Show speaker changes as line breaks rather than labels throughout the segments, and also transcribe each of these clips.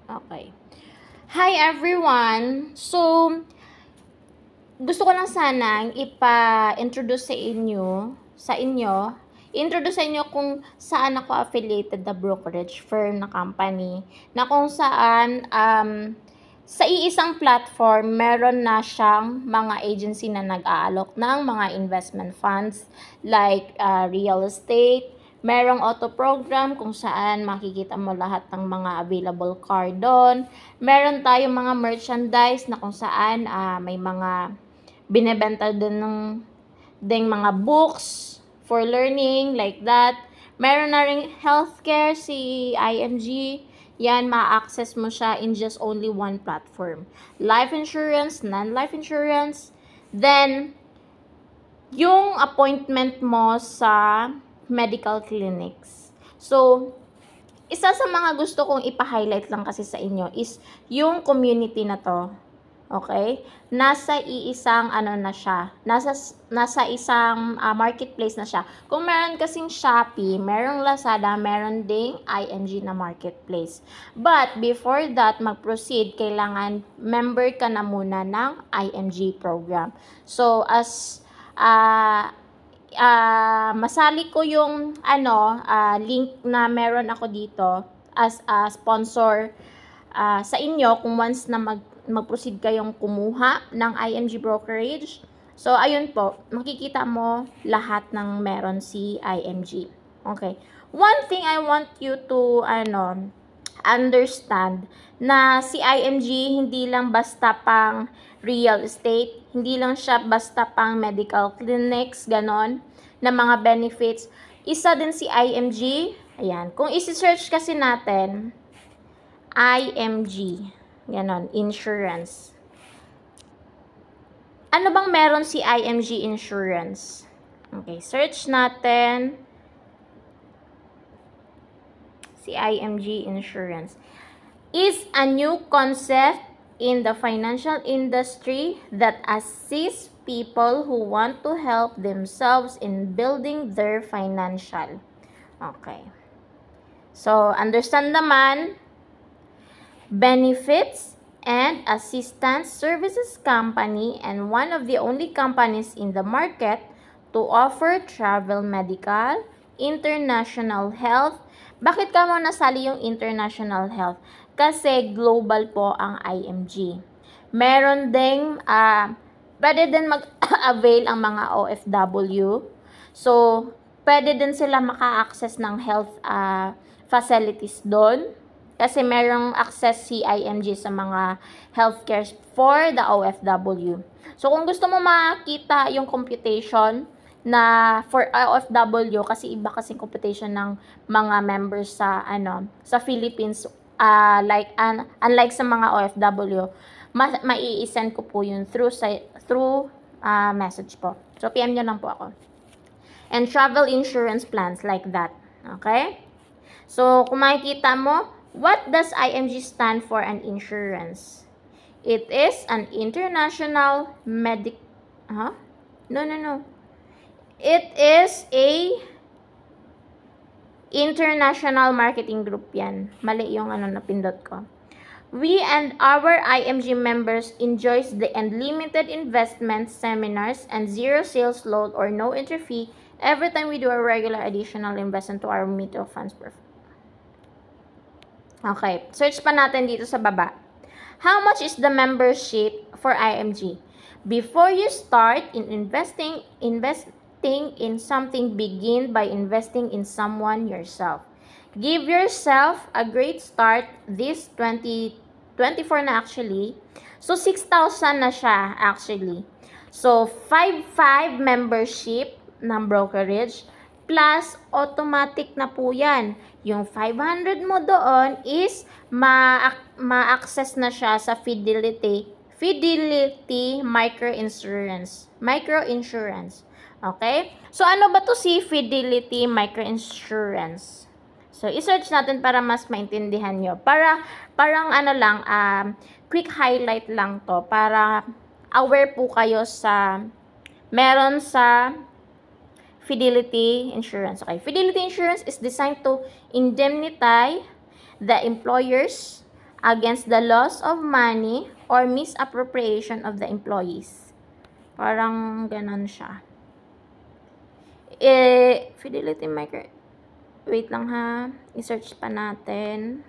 Okay. Hi everyone! So, gusto ko lang sanang ipa-introduce introduce sa inyo kung saan ako affiliated na brokerage firm na company, na kung saan sa iisang platform, meron na siyang mga agency na nag-aalok ng mga investment funds like real estate. Merong auto program kung saan makikita mo lahat ng mga available car doon. Meron tayong mga merchandise na kung saan may mga binebenta din ng mga books for learning like that. Meron na ring healthcare si IMG. Yan, ma-access mo siya in just only one platform. Life insurance, non-life insurance. Then, yung appointment mo sa medical clinics. So, isa sa mga gusto kong ipa-highlight lang kasi sa inyo is yung community na to. Okay? Nasa iisang na siya. Nasa isang marketplace na siya. Kung meron kasing Shopee, merong Lazada, meron ding IMG na marketplace. But before that, mag-proceed, kailangan member ka na muna ng IMG program. So, as masali ko yung link na meron ako dito as a sponsor sa inyo kung once na mag-proceed kayong kumuha ng IMG brokerage. So, ayun po, makikita mo lahat ng meron si IMG. Okay. One thing I want you to understand na si IMG hindi lang basta pang real estate, hindi lang siya basta pang medical clinics, ganon, na mga benefits. Isa din si IMG, ayan, kung isi-search kasi natin, IMG, ganon, insurance. Ano bang meron si IMG insurance? Okay, search natin si IMG insurance. Is a new concept in the financial industry that assists people who want to help themselves in building their financial. Okay. So, understand naman, benefits and assistance services company and one of the only companies in the market to offer travel, medical, international health. Bakit ka mo nasali yung international health? Kasi global po ang IMG. Meron ding, pwede din mag-avail ang mga OFW. So, pwede din sila maka-access ng health facilities doon. Kasi merong access si IMG sa mga healthcare for the OFW. So, kung gusto mo makita yung computation na for OFW, kasi iba kasing computation ng mga members sa sa Philippines, unlike sa mga OFW, mai-send ko po yun through message po. So, PM nyo lang po ako. And travel insurance plans like that. Okay? So, kung makikita mo, what does IMG stand for an insurance? It is an international It is a international marketing group yan. Mali yung napindot ko. We and our IMG members enjoys the unlimited investment seminars and zero sales load or no entry fee every time we do a regular additional investment to our mutual funds. Okay, search pa natin dito sa baba. How much is the membership for IMG? Before you start in investing in something, begin by investing in someone yourself. Give yourself a great start this 2024 na actually. So, 6,000 na siya actually. So, 5 membership ng brokerage plus automatic na po yan. Yung 500 mo doon is ma-access na siya sa Fidelity Microinsurance. Okay? So, ano ba to si Fidelity Microinsurance? So, i-search natin para mas maintindihan nyo. Parang quick highlight lang to para aware po kayo sa meron sa Fidelity Insurance. Okay, Fidelity Insurance is designed to indemnify the employers against the loss of money or misappropriation of the employees. Parang ganon siya. Fidelity Micro... Wait lang ha. I-search pa natin.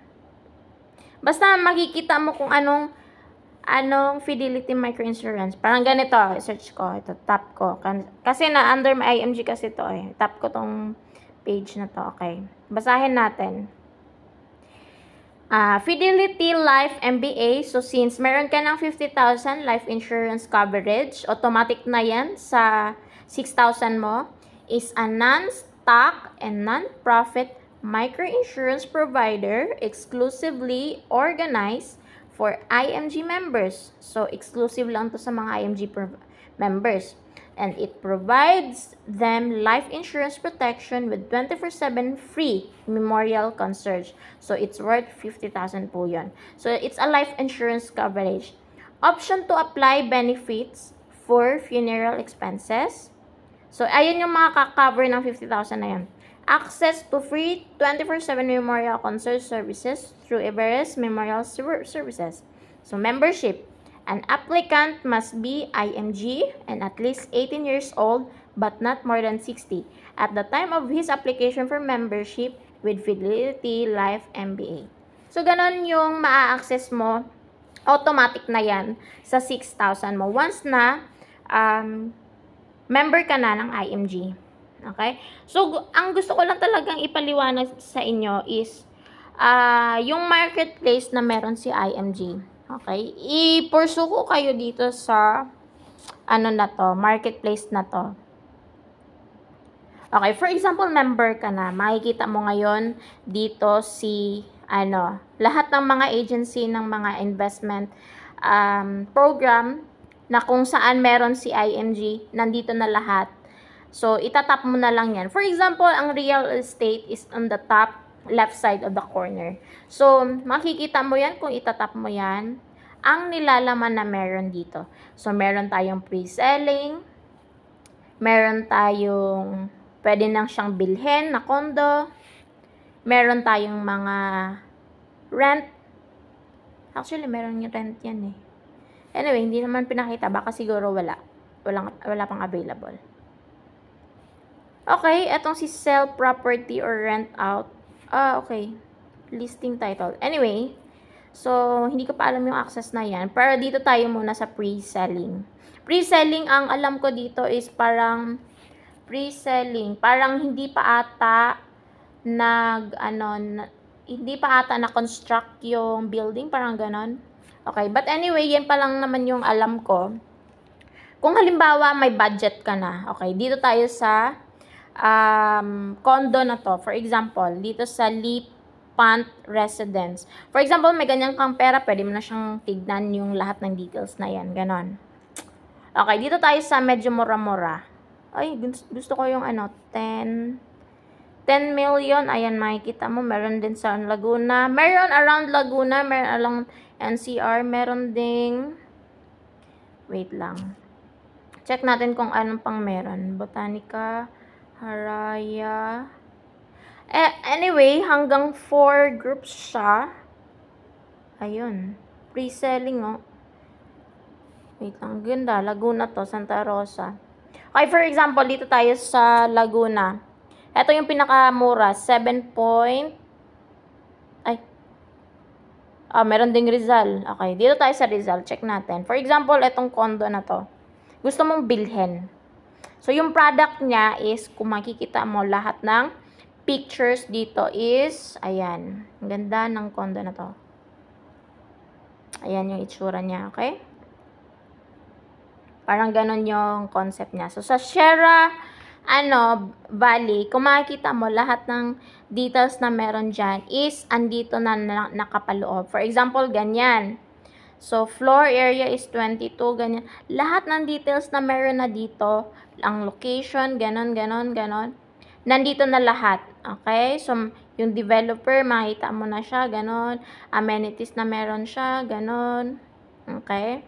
Basta makikita mo kung anong Fidelity Microinsurance. Parang ganito. I-search ko. Ito, tap ko. Kasi na under my IMG kasi ito eh. Tap ko tong page na to. Okay. Basahin natin. Fidelity Life MBA. So, since meron ka ng 50,000 life insurance coverage, automatic na yan sa 6,000 mo, is a non-stock and non-profit microinsurance provider exclusively organized for IMG members. So, exclusive lang to sa mga IMG members. And it provides them life insurance protection with 24/7 free memorial concierge. So, it's worth 50,000 po yun. So, it's a life insurance coverage. Option to apply benefits for funeral expenses. So, ayun yung mga kaka-cover ng 50,000 na yun. Access to free 24/7 memorial concierge services through Everest Memorial Services. So, membership. An applicant must be IMG and at least 18 years old but not more than 60 at the time of his application for membership with Fidelity Life MBA. So, ganun yung maa-access mo. Automatic na yan sa 6,000 mo. Once na member ka na ng IMG. Okay? So, ang gusto ko lang talagang ipaliwanag sa inyo is yung marketplace na meron si IMG. Okay? I-pursue ko kayo dito sa marketplace na to. Okay, for example, member ka na. Makikita mo ngayon dito lahat ng mga agency ng mga investment program na kung saan meron si IMG, nandito na lahat. So, itatap mo na lang yan. For example, ang real estate is on the top left side of the corner. So, makikita mo yan kung itatap mo yan, ang nilalaman na meron dito. So, meron tayong pre-selling, meron tayong pwede nang siyang bilhin na condo, meron tayong mga rent. Actually, meron yung rent yan eh. Anyway, hindi naman pinakita. Baka siguro wala pang available. Okay, etong si sell property or rent out. Okay. Listing title. Anyway, so, hindi ko pa alam yung access na yan. Pero dito tayo muna sa pre-selling. Pre-selling, ang alam ko dito is parang pre-selling. Parang hindi pa ata na-construct yung building. Parang ganon. Okay, but anyway, yan pa lang naman yung alam ko. Kung halimbawa, may budget ka na. Okay, dito tayo sa condo na to. For example, dito sa Pant Residence. For example, may ganyan kang pera, pwede mo na siyang tignan yung lahat ng details na yan. Ganon. Okay, dito tayo sa medyo mura-mura. Ay, gusto ko yung 10 million. Ayan, makikita mo. Meron din sa Laguna. Meron around Laguna. Meron along NCR. Meron ding... Wait lang. Check natin kung anong pang meron. Botanica, Haraya... Anyway, hanggang 4 groups siya. Ayun. Pre-selling, oh. Wait lang. Ganda. Laguna to. Santa Rosa. Okay, for example, dito tayo sa Laguna. Ito yung pinakamura. 7 point... meron ding Rizal. Okay, dito tayo sa Rizal. Check natin. For example, itong condo na to. Gusto mong bilhin. So, yung product niya is, kung makikita mo lahat ng pictures dito is, ayan. Ang ganda ng condo na to. Ayan yung itsura niya, okay? Parang ganon yung concept niya. So, sa Sierra, Valley, kung makikita mo, lahat ng details na meron dyan is, andito na nakapaloob. For example, ganyan. So, floor area is 22, ganyan. Lahat ng details na meron na dito, ang location, ganon. Nandito na lahat. Okay? So, yung developer, makita mo na siya, ganon. Amenities na meron siya, ganon. Okay?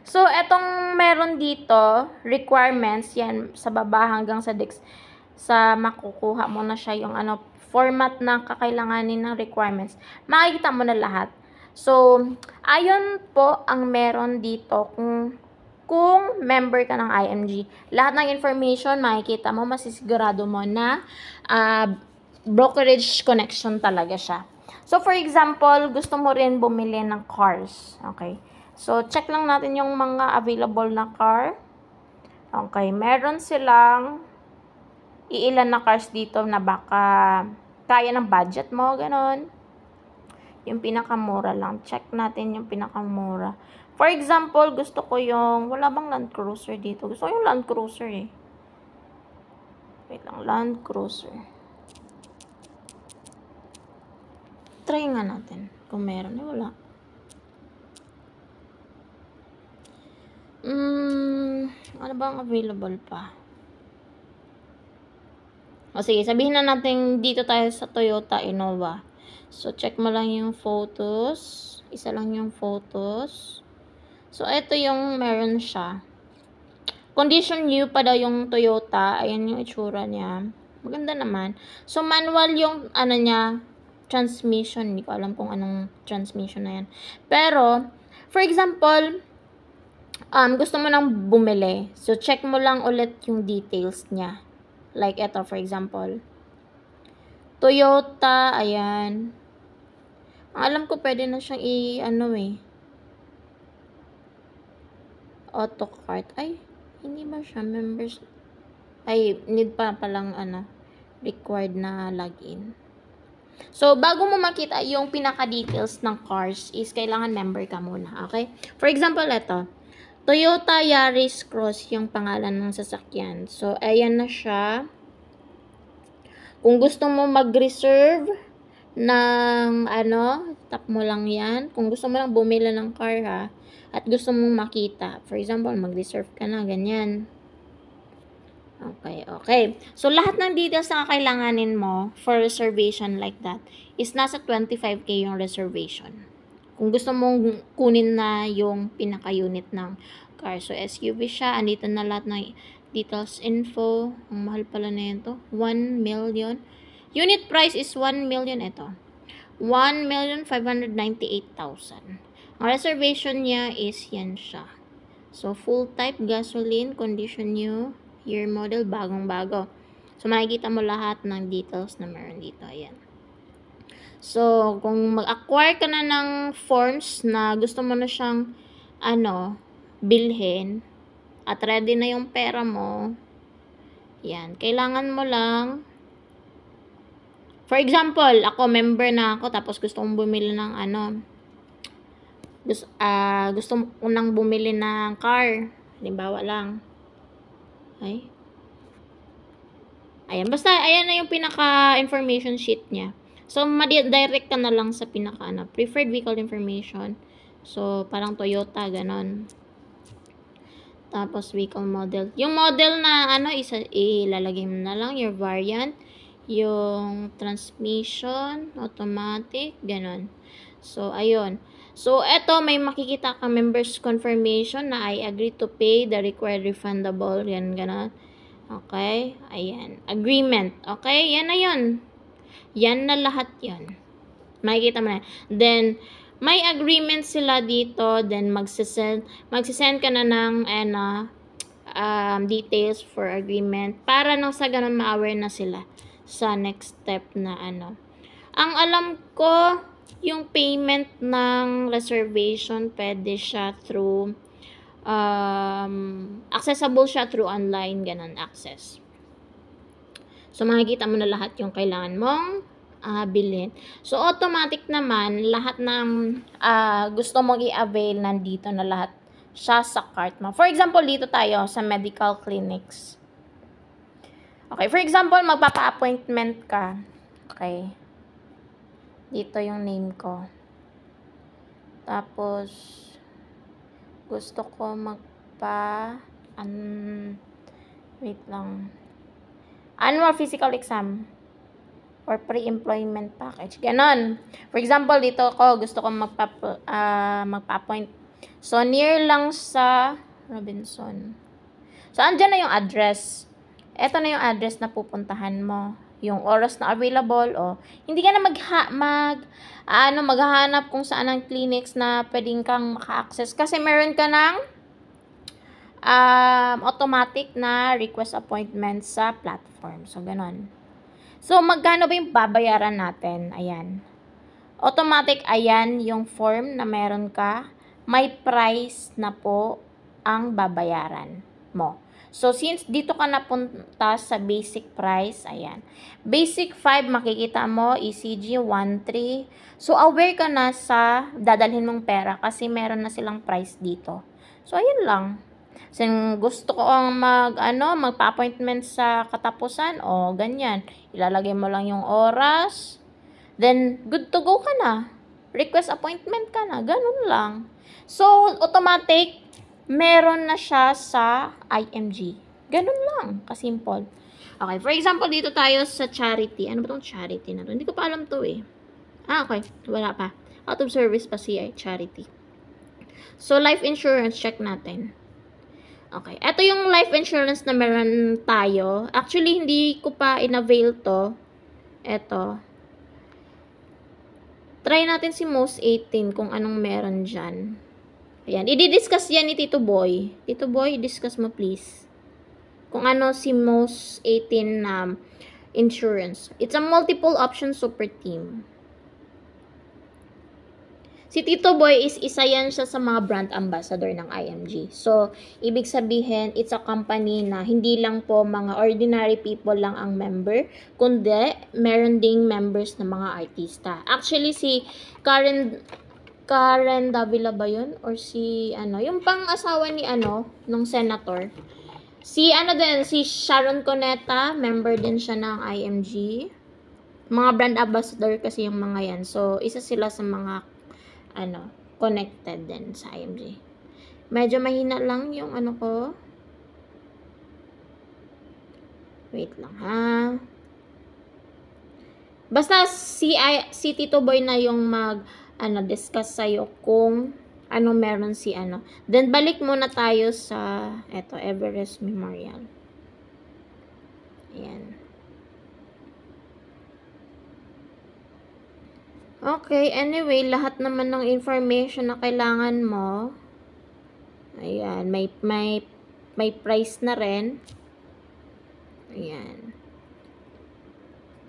So, etong meron dito, requirements, yan, sa baba hanggang sa makukuha mo na siya yung format na kakailanganin ng requirements. Makikita mo na lahat. So, ayon po ang meron dito kung member ka ng IMG. Lahat ng information makikita mo, masisigurado mo na brokerage connection talaga siya. So, for example, gusto mo rin bumili ng cars. Okay. So, check lang natin yung mga available na car. Okay. Meron silang iilan na cars dito na baka kaya ng budget mo, ganon. Yung pinakamura lang. Check natin yung pinakamura. For example, gusto ko yung, wala bang Land Cruiser dito? Gusto ko yung Land Cruiser eh. Wait lang, Land Cruiser. Try nga natin. Kung meron eh, wala. Ano bang available pa? O sige, sabihin na natin dito tayo sa Toyota Innova. So, check mo lang yung photos. Isa lang yung photos. So, ito yung meron siya. Condition new pa daw yung Toyota. Ayan yung itsura niya. Maganda naman. So, manual yung ano niya, transmission. Hindi ko alam kung anong transmission na yan. Pero, for example, gusto mo nang bumili. So, check mo lang ulit yung details niya. Like ito, for example. Toyota, ayan. Alam ko, pwede na siyang auto cart. Ay, hindi ba siya members? Ay, need pa palang required na login. So, bago mo makita yung pinaka-details ng cars is kailangan member ka muna, okay? For example, ito. Toyota Yaris Cross yung pangalan ng sasakyan. So, ayan na siya. Kung gusto mo mag-reserve ng tap mo lang yan. Kung gusto mo lang bumili ng car ha, at gusto mong makita. For example, mag-reserve ka na, ganyan. Okay. So, lahat ng details na kailanganin mo for reservation like that is nasa 25K yung reservation. Kung gusto mong kunin na yung pinaka-unit ng car. So, SUV siya. Andito na lahat ng details info. Ang mahal pala na yun to. 1 million. Unit price is 1 million ito. 1,598,000. Ang reservation niya is yan siya. So, full type, gasoline, condition new, year model, bagong-bago. So, makikita mo lahat ng details na meron dito. Ayan. So, kung mag-acquire ka na ng forms na gusto mo na siyang, bilhin, at ready na yung pera mo, yan, kailangan mo lang, for example, ako, member na ako, tapos gusto kong bumili ng gusto ko nang bumili ng car, halimbawa lang, ayan, basta, ayan na yung pinaka-information sheet niya. So, direct ka na lang sa preferred vehicle information. So, parang Toyota, ganon. Tapos, vehicle model. Yung model na, ilalagay mo na lang, your variant, yung transmission, automatic, ganon. So, ayun. So, eto, may makikita ka members confirmation na I agree to pay the required refundable, yan, ganon. Okay, ayan. Agreement, okay, yan na yun. Yan na lahat yun. Makikita mo na. Then, may agreement sila dito. Then, magsisend ka na ng details for agreement. Para nang sa ganun ma-aware na sila sa next step na Ang alam ko, yung payment ng reservation, pwede siya through accessible siya through online, ganun access. So, makikita mo na lahat yung kailangan mong bilhin. So, automatic naman, lahat ng gusto mong i-avail, nandito na lahat siya sa cart mo. For example, dito tayo sa medical clinics. Okay, for example, magpapa-appointment ka. Okay. Dito yung name ko. Tapos, gusto ko wait lang. Annual physical exam or pre-employment package. Ganon. For example, dito ako, gusto ko magpa-appoint. So, near lang sa Robinson. So, andyan na yung address. Ito na yung address na pupuntahan mo. yung oras na available, o hindi ka na maghahanap kung saan ang clinics na pwedeng kang maka-access kasi meron ka ng automatic na request appointment sa platform. So, ganon. So, magkano ba yung babayaran natin? Ayan. Automatic, ayan yung form na meron ka. May price na po ang babayaran mo. So, since dito ka napunta sa basic price, ayan. Basic 5, makikita mo, ECG 1.3. So, aware ka na sa dadalhin mong pera kasi meron na silang price dito. So, ayun lang. So, gusto ko magpa-appointment sa katapusan, o ganyan. Ilalagay mo lang yung oras. Then, good to go ka na. Request appointment ka na. Ganun lang. So, automatic, meron na siya sa IMG. Ganun lang. Kasimple. Okay. For example, dito tayo sa charity. Ano ba itong charity na to? Hindi ko pa alam to eh. Okay. Wala pa. Out of service pa si charity. So, life insurance, check natin. Okay. Ito yung life insurance na meron tayo. Actually, hindi ko pa in-avail to. Ito. Try natin si Most 18 kung anong meron dyan. Ayan. I-discuss yan ni Tito Boy. Tito Boy, discuss mo please. Kung ano si Most 18 insurance. It's a multiple option super team. Si Tito Boy is isa yan siya sa mga brand ambassador ng IMG. So, ibig sabihin, it's a company na hindi lang po mga ordinary people lang ang member, kundi meron ding members na mga artista. Actually, si Karen Davila ba yun? Or si, yung pang-asawa ni, nung senator. Si, si Sharon Cuneta, member din siya ng IMG. Mga brand ambassador kasi yung mga yan. So, isa sila sa mga connected din sa IMG. Medyo mahina lang yung ko. Wait lang, ha. Basta si Tito Boy na yung discuss sa'yo kung meron si Then, balik muna tayo sa, Everest Memorial. Ayan. Okay, anyway, lahat naman ng information na kailangan mo. Ayan, may price na rin. Ayan.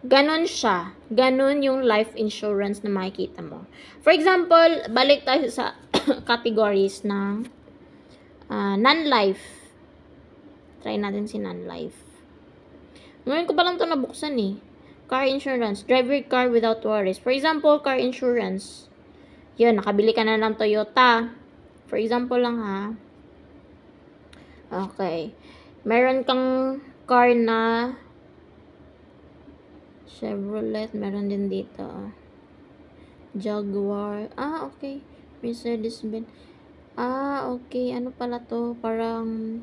Ganon siya. Ganon yung life insurance na makikita mo. For example, balik tayo sa categories ng non-life. Try natin si non-life. Ngayon ko pa lang ito nabuksan eh. Car insurance. Drive your car without worries. For example, car insurance. Yun, nakabili ka na ng Toyota. For example lang ha. Okay. Meron kang car na Chevrolet. Meron din dito. Jaguar. Okay. Mercedes-Benz. Okay. Ano pala to? Parang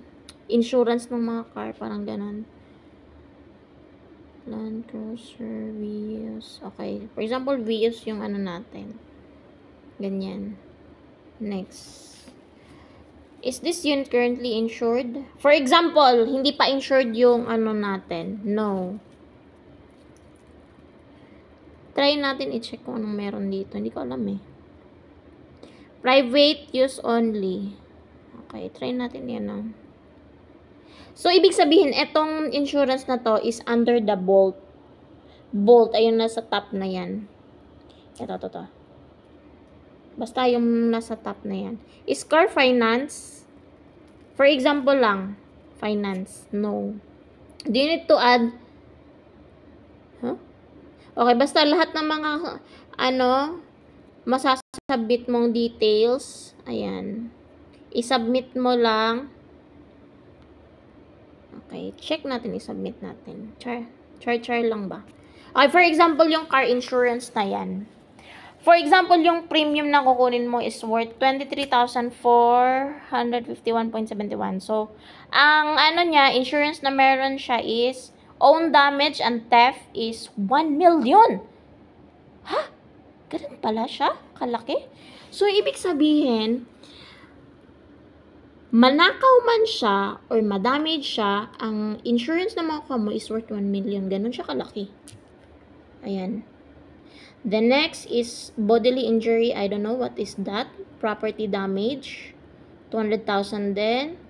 insurance ng mga car. Parang ganon. Land Cruiser, Vios. Okay. For example, Vios yung natin. Ganyan. Next. Is this unit currently insured? For example, hindi pa insured yung natin. No. Try natin i-check kung anong meron dito. Hindi ko alam eh. Private use only. Okay. Try natin yan So, ibig sabihin, etong insurance na to is under the Bolt. Bolt, ayun nasa top na yan. Ito. Basta yung nasa top na yan. Is car finance? For example lang, finance. No. Do you need to add? Okay, basta lahat ng mga, masasabit mong details. Ayan. I-submit mo lang. Okay, check natin, i-submit natin. Char lang ba? Okay, for example, yung car insurance na yan. For example, yung premium na kukunin mo is worth 23,451.71. So, ang niya, insurance na meron siya is own damage and theft is 1 million. Ha? Ganun pala siya? Kalaki? So, ibig sabihin, manakaw man siya or madamage siya, ang insurance na makuha mo is worth 1 million. Ganun siya kalaki. Ayan. The next is bodily injury. I don't know what is that. Property damage. 200,000 din.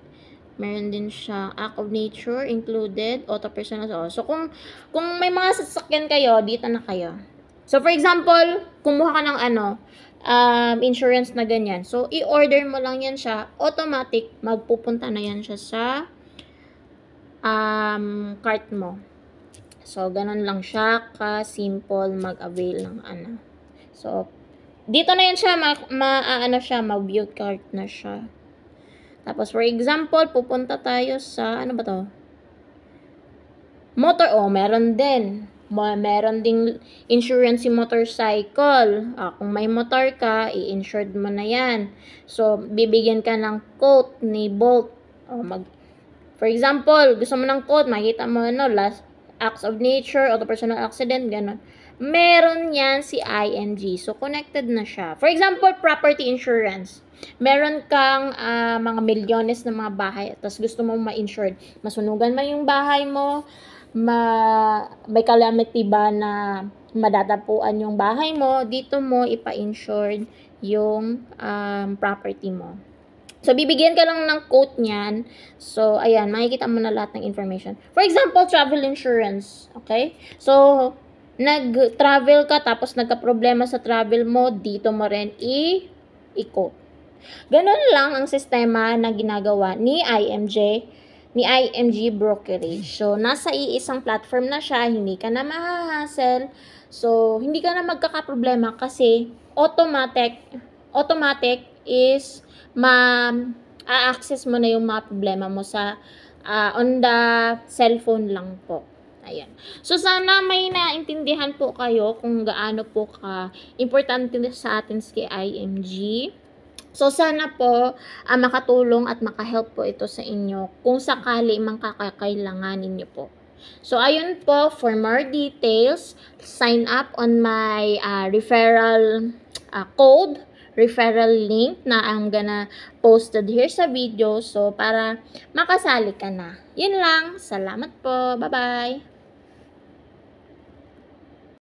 Meron din siya act of nature included. Auto personal. So, kung may mga sasakyan kayo, dito na kayo. So, for example, kumuha ka ng insurance na ganyan. So, i-order mo lang yan siya. Automatic, magpupunta na yan siya sa cart mo. So, ganun lang siya ka-simple mag-avail ng So, dito na yan siya, mag-view cart na siya. Tapos, for example, pupunta tayo sa, ano ba to? Motor, meron din. Meron ding insurance yung motorcycle. Kung may motor ka, i-insured mo na yan. So, bibigyan ka ng quote ni Bolt. For example, gusto mo ng quote, makita mo, last acts of nature, auto personal accident, gano'n. Meron yan si IMG. So, connected na siya. For example, property insurance. Meron kang mga milyones na mga bahay, tapos gusto mo ma-insured. Masunugan man yung bahay mo, may calamity ba na madatapuan yung bahay mo, dito mo ipa-insured yung property mo. So, bibigyan ka lang ng quote niyan. So, ayan, makikita mo na lahat ng information. For example, travel insurance. Okay? So, nag-travel ka, tapos nagka-problema sa travel mo, dito mo rin i-quote. Ganun lang ang sistema na ginagawa ni IMG Brokerage. So, nasa iisang platform na siya, hindi ka na mahahassle. So, hindi ka na magkakaproblema kasi automatic is ma-access mo na yung mga problema mo sa on the cellphone lang po. Ayan. So, sana may naintindihan po kayo kung gaano po importante sa atin si IMG. So, sana po makatulong at makahelp po ito sa inyo kung sakali mang kakailanganin niyo po. So, ayun po, for more details, sign up on my referral code, referral link na I'm gonna posted here sa video. So, para makasali ka na. Yun lang. Salamat po. Bye-bye.